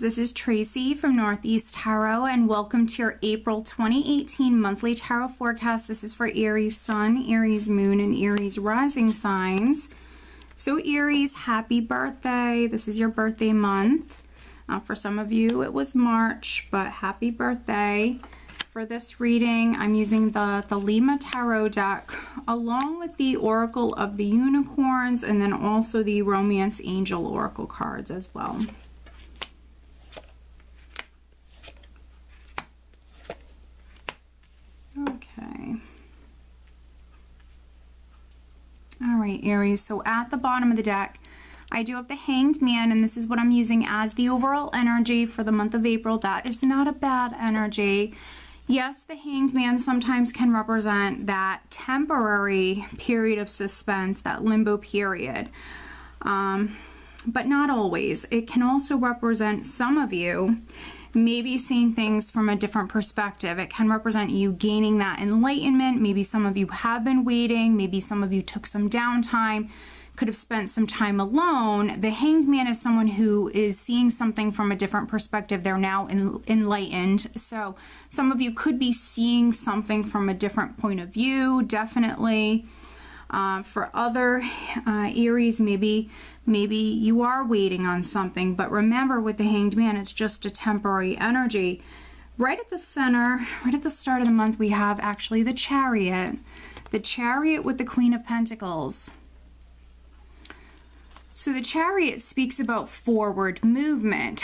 this is Tracy from Northeast Tarot, and welcome to your April 2018 monthly tarot forecast. This is for Aries Sun, Aries Moon, and Aries Rising signs. So Aries, happy birthday. This is your birthday month. For some of you it was March, but happy birthday. For this reading, I'm using the Lima Tarot deck along with the Oracle of the Unicorns and then also the Romance Angel Oracle cards as well. Okay. All right, Aries, so at the bottom of the deck, I do have the Hanged Man, and this is what I'm using as the overall energy for the month of April. That is not a bad energy. Yes, the Hanged Man sometimes can represent that temporary period of suspense, that limbo period, but not always. It can also represent some of you maybe seeing things from a different perspective. It can represent you gaining that enlightenment. Maybe some of you have been waiting. Maybe some of you took some downtime, could have spent some time alone. The Hanged Man is someone who is seeing something from a different perspective. They're now enlightened. So some of you could be seeing something from a different point of view, definitely. For other Aries, maybe you are waiting on something, but remember with the Hanged Man, it's just a temporary energy. Right at the center, right at the start of the month, we have actually the Chariot. The Chariot with the Queen of Pentacles. So the Chariot speaks about forward movement.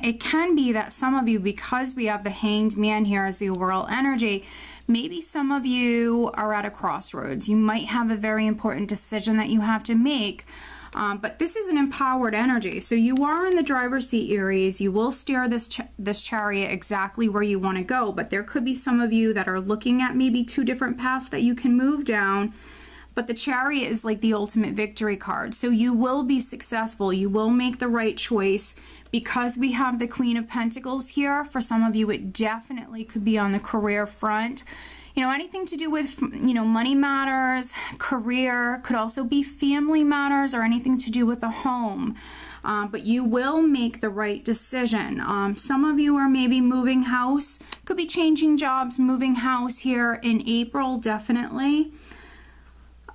It can be that some of you, because we have the Hanged Man here as the overall energy, maybe some of you are at a crossroads. You might have a very important decision that you have to make, but this is an empowered energy. So you are in the driver's seat, Aries. You will steer this Chariot exactly where you want to go, but there could be some of you that are looking at maybe two different paths that you can move down. But the Chariot is like the ultimate victory card. So you will be successful. You will make the right choice. Because we have the Queen of Pentacles here, for some of you, it definitely could be on the career front. You know, anything to do with, you know, money matters, career, could also be family matters or anything to do with a home. But you will make the right decision. Some of you are maybe moving house, could be changing jobs, moving house here in April, definitely.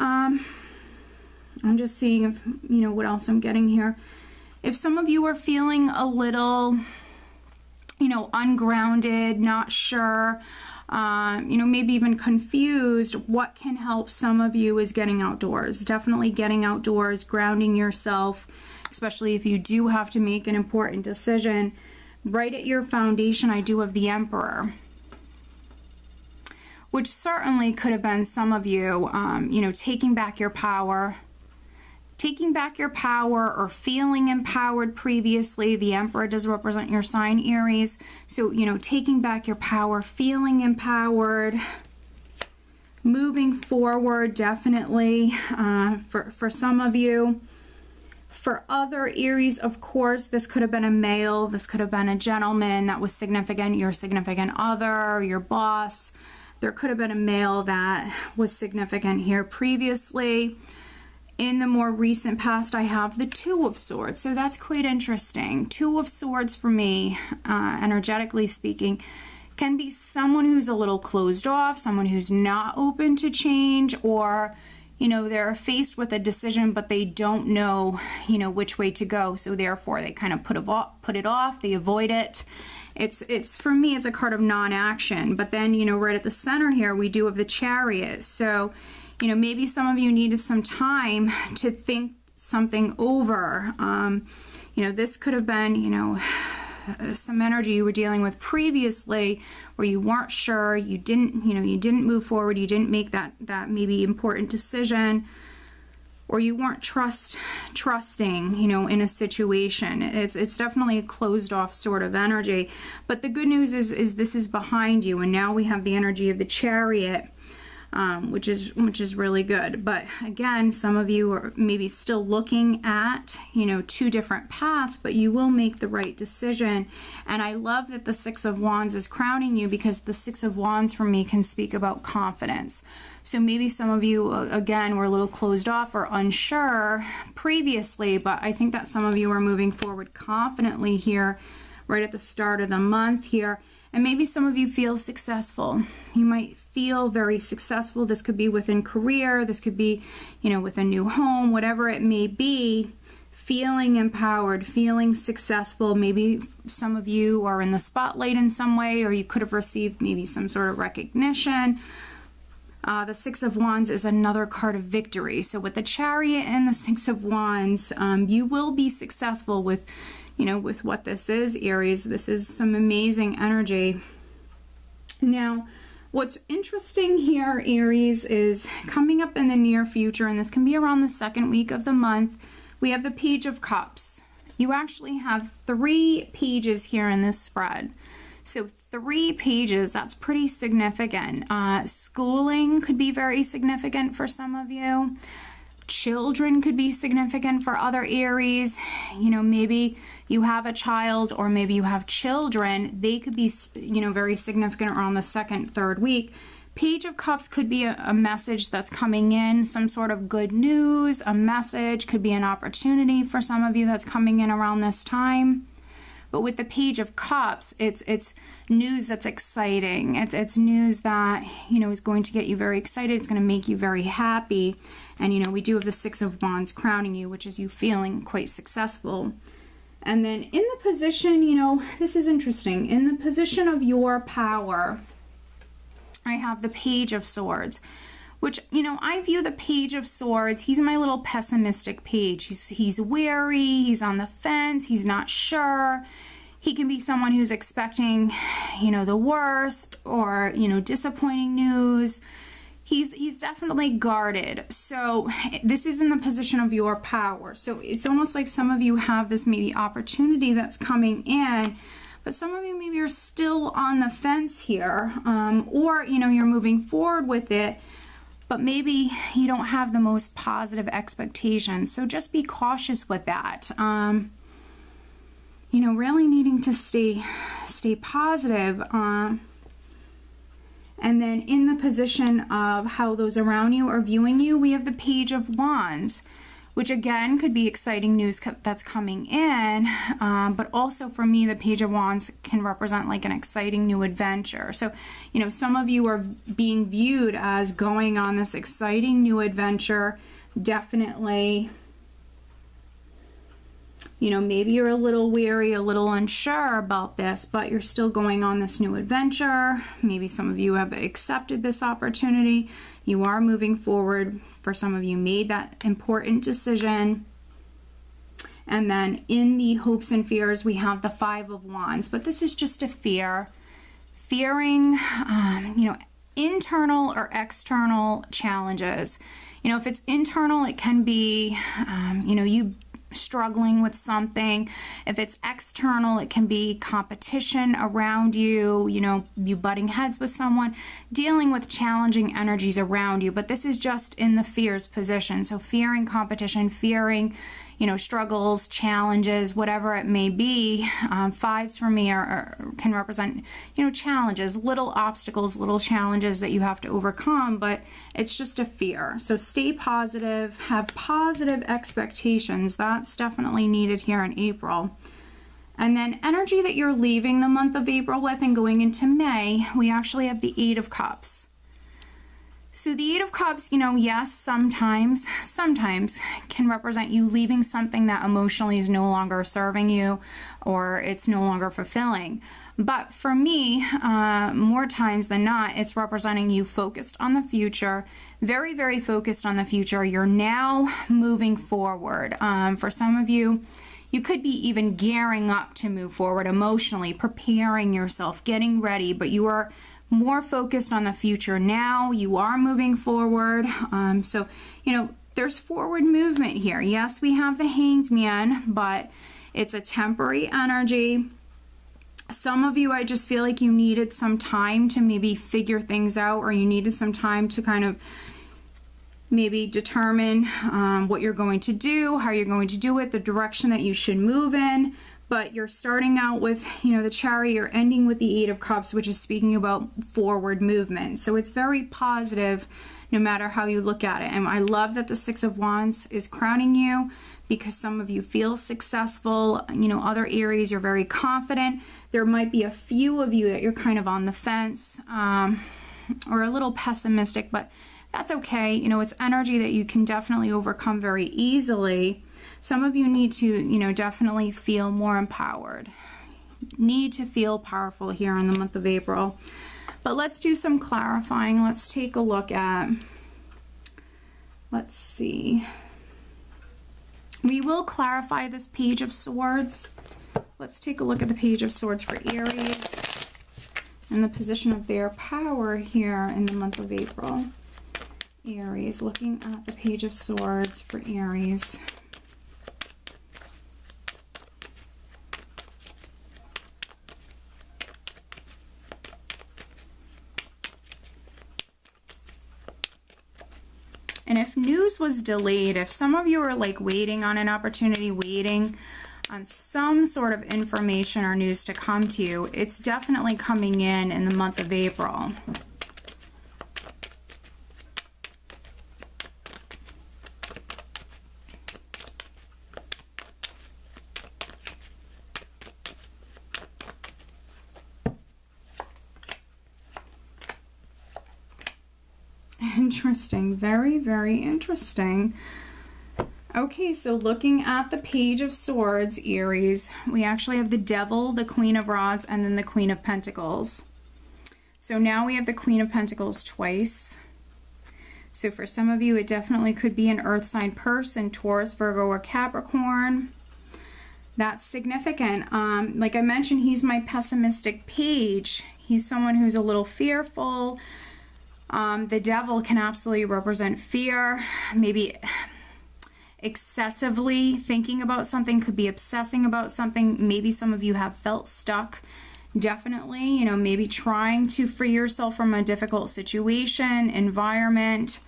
I'm just seeing if, you know, what else I'm getting here. If some of you are feeling a little, you know, ungrounded, not sure, you know, maybe even confused, what can help some of you is getting outdoors. Definitely getting outdoors, grounding yourself, especially if you do have to make an important decision. Right at your foundation, I do have the Emperor, which certainly could have been some of you, you know, taking back your power or feeling empowered previously. The Emperor does represent your sign, Aries. So, you know, taking back your power, feeling empowered, moving forward, definitely, for some of you. For other Aries, of course, this could have been a male, this could have been a gentleman that was significant, your significant other, your boss. There could have been a male that was significant here previously. In the more recent past, I have the Two of Swords, so that's quite interesting. Two of Swords for me, energetically speaking, can be someone who's a little closed off, someone who's not open to change, or, you know, they're faced with a decision, but they don't know, you know, which way to go, so therefore they kind of put it off, they avoid it. It's for me, it's a card of non-action. But then, you know, right at the center here, we do have the Chariot. So, you know, maybe some of you needed some time to think something over. You know, this could have been, you know, some energy you were dealing with previously where you weren't sure, you didn't, you know, you didn't move forward, you didn't make that maybe important decision, or you weren't trusting, you know, in a situation. It's definitely a closed off sort of energy. But the good news is this is behind you, and now we have the energy of the Chariot. which is really good. But again, some of you are maybe still looking at, you know, two different paths, but you will make the right decision. And I love that the Six of Wands is crowning you, because the Six of Wands for me can speak about confidence. So maybe some of you, again, were a little closed off or unsure previously, but I think that some of you are moving forward confidently here right at the start of the month here. And maybe some of you feel successful. You might feel very successful. This could be within career. This could be, you know, with a new home, whatever it may be. Feeling empowered, feeling successful. Maybe some of you are in the spotlight in some way, or you could have received maybe some sort of recognition. The Six of Wands is another card of victory. So with the Chariot and the Six of Wands, you will be successful with, you know, with what this is, Aries. This is some amazing energy. Now, what's interesting here, Aries, is coming up in the near future, and this can be around the second week of the month, we have the Page of Cups. You actually have 3 pages here in this spread. So 3 pages, that's pretty significant. Schooling could be very significant for some of you. Children could be significant for other Aries. You know, maybe you have a child, or maybe you have children. They could be, you know, very significant around the second, third week. Page of Cups could be a message that's coming in, some sort of good news, a message, could be an opportunity for some of you that's coming in around this time. But with the Page of Cups, it's news that's exciting. It's news that, you know, is going to get you very excited. It's going to make you very happy. And, you know, we do have the Six of Wands crowning you, which is you feeling quite successful. And then in the position, you know, this is interesting. In the position of your power, I have the Page of Swords, which, you know, I view the Page of Swords, he's my little pessimistic page. He's wary, he's on the fence, he's not sure. He can be someone who's expecting, you know, the worst, or, you know, disappointing news. He's definitely guarded. So this is in the position of your power. So it's almost like some of you have this maybe opportunity that's coming in, but some of you maybe are still on the fence here, or, you know, you're moving forward with it, but maybe you don't have the most positive expectations. So just be cautious with that. You know, really needing to stay positive. And then in the position of how those around you are viewing you, we have the Page of Wands, which again could be exciting news that's coming in, but also for me, the Page of Wands can represent like an exciting new adventure. So, you know, some of you are being viewed as going on this exciting new adventure. Definitely, you know, maybe you're a little weary, a little unsure about this, but you're still going on this new adventure. Maybe some of you have accepted this opportunity. You are moving forward. For some of you, made that important decision. And then in the hopes and fears, we have the Five of Wands, but this is just a fear. Fearing, you know, internal or external challenges. You know, if it's internal, it can be, you know, you struggling with something. If it's external, it can be competition around you, you know, you butting heads with someone, dealing with challenging energies around you. But this is just in the fears position. So fearing competition, fearing, you know, struggles, challenges, whatever it may be. Fives for me can represent, you know, challenges, little obstacles, little challenges that you have to overcome, but it's just a fear. So stay positive, have positive expectations. That's definitely needed here in April. And then energy that you're leaving the month of April with and going into May, we actually have the Eight of Cups. So the Eight of Cups, you know, yes, sometimes can represent you leaving something that emotionally is no longer serving you, or it's no longer fulfilling. But for me, more times than not, it's representing you focused on the future, very, very focused on the future. You're now moving forward. For some of you, you could be even gearing up to move forward emotionally, preparing yourself, getting ready, but you are more focused on the future now. You are moving forward. So, you know, there's forward movement here. Yes, we have the Hanged Man, but it's a temporary energy. Some of you, I just feel like you needed some time to maybe figure things out, or you needed some time to kind of maybe determine what you're going to do, how you're going to do it, the direction that you should move in. But you're starting out with, you know, the Chariot, you're ending with the Eight of Cups, which is speaking about forward movement. So it's very positive no matter how you look at it. And I love that the Six of Wands is crowning you, because some of you feel successful. You know, other Aries, you're very confident. There might be a few of you that you're kind of on the fence or a little pessimistic, but that's okay. You know, it's energy that you can definitely overcome very easily. Some of you need to, you know, definitely feel more empowered. Need to feel powerful here in the month of April. But let's do some clarifying. Let's take a look at, let's see. We will clarify this Page of Swords. Let's take a look at the Page of Swords for Aries and the position of their power here in the month of April. Aries, looking at the Page of Swords for Aries. And if news was delayed, if some of you are like waiting on an opportunity, waiting on some sort of information or news to come to you, it's definitely coming in the month of April. Interesting. Very, very interesting. Okay, so looking at the Page of Swords, Aries, we actually have the Devil, the Queen of Rods, and then the Queen of Pentacles. So now we have the Queen of Pentacles twice. So for some of you, it definitely could be an earth sign person, Taurus, Virgo, or Capricorn. That's significant. Like I mentioned, he's my pessimistic page. He's someone who's a little fearful. The Devil can absolutely represent fear, maybe excessively thinking about something, could be obsessing about something. Maybe some of you have felt stuck. Definitely, you know, maybe trying to free yourself from a difficult situation, environment,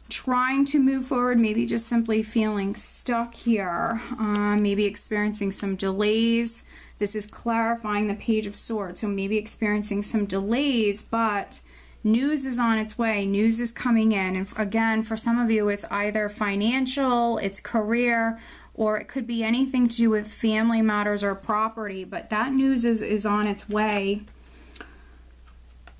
trying to move forward, maybe just simply feeling stuck here, maybe experiencing some delays. This is clarifying the Page of Swords, so maybe experiencing some delays, but news is on its way. News is coming in. And again, for some of you, it's either financial, it's career, or it could be anything to do with family matters or property. But that news is on its way.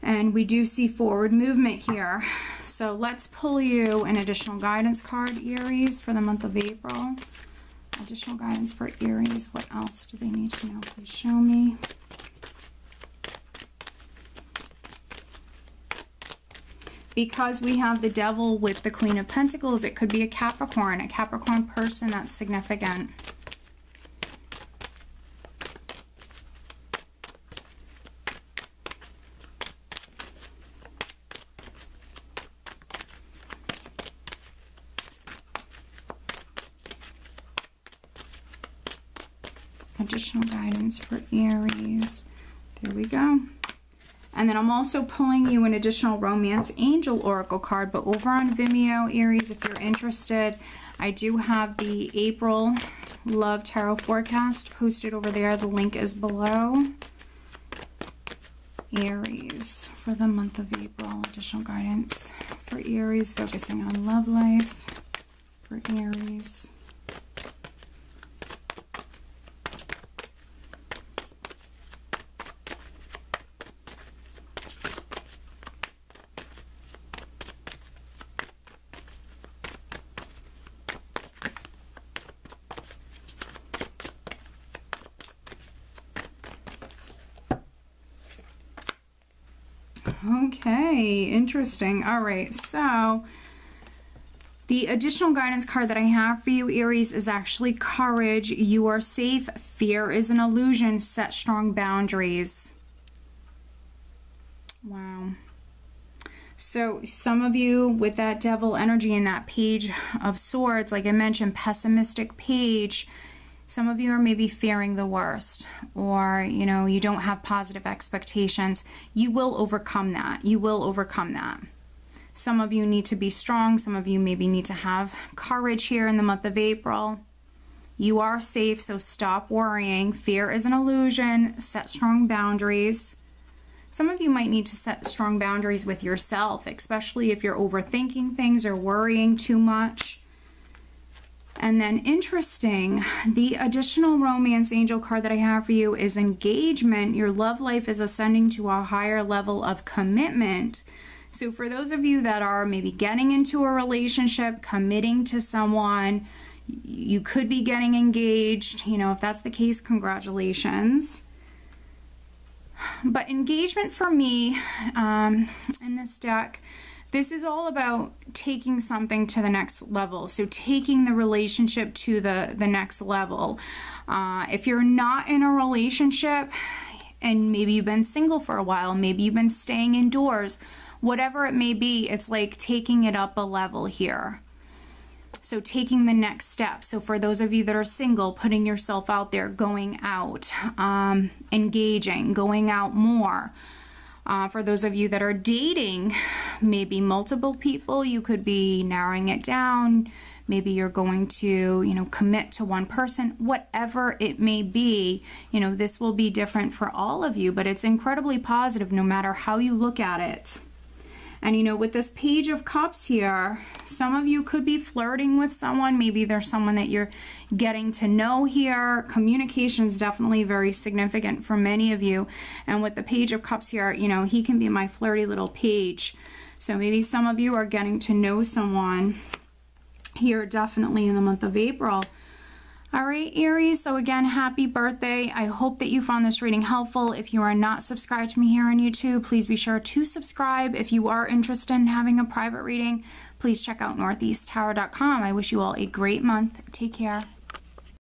And we do see forward movement here. So let's pull you an additional guidance card, Aries, for the month of April. Additional guidance for Aries. What else do they need to know? Please show me. Because we have the Devil with the Queen of Pentacles, it could be a Capricorn person that's significant. Additional guidance for Aries. There we go. And then I'm also pulling you an additional Romance Angel Oracle card, but over on Vimeo, Aries, if you're interested, I do have the April Love Tarot Forecast posted over there. The link is below. Aries, for the month of April, additional guidance for Aries, focusing on love life for Aries. Okay, interesting. All right, so the additional guidance card that I have for you, Aries, is actually Courage. You are safe. Fear is an illusion. Set strong boundaries. Wow. So some of you with that Devil energy and that Page of Swords, like I mentioned, pessimistic page, Some of you are maybe fearing the worst, or, you know, you don't have positive expectations. You will overcome that. You will overcome that. Some of you need to be strong. Some of you maybe need to have courage here in the month of April. You are safe, so stop worrying. Fear is an illusion. Set strong boundaries. Some of you might need to set strong boundaries with yourself, especially if you're overthinking things or worrying too much. And then interesting, the additional romance angel card that I have for you is engagement. Your love life is ascending to a higher level of commitment. So for those of you that are maybe getting into a relationship, committing to someone, you could be getting engaged. You know, if that's the case, congratulations. But engagement for me in this deck, this is all about taking something to the next level. So taking the relationship to the next level. If you're not in a relationship and maybe you've been single for a while, maybe you've been staying indoors, whatever it may be, it's like taking it up a level here. So taking the next step. So for those of you that are single, putting yourself out there, going out, engaging, going out more. For those of you that are dating, maybe multiple people, you could be narrowing it down. Maybe you're going to, you know, commit to one person, whatever it may be. You know, this will be different for all of you, but it's incredibly positive no matter how you look at it. And, you know, with this Page of Cups here, some of you could be flirting with someone. Maybe there's someone that you're getting to know here. Communication is definitely very significant for many of you. And with the Page of Cups here, you know, he can be my flirty little page. So maybe some of you are getting to know someone here definitely in the month of April. All right, Aries, so again, happy birthday. I hope that you found this reading helpful. If you are not subscribed to me here on YouTube, please be sure to subscribe. If you are interested in having a private reading, please check out northeasttarot.com. I wish you all a great month. Take care.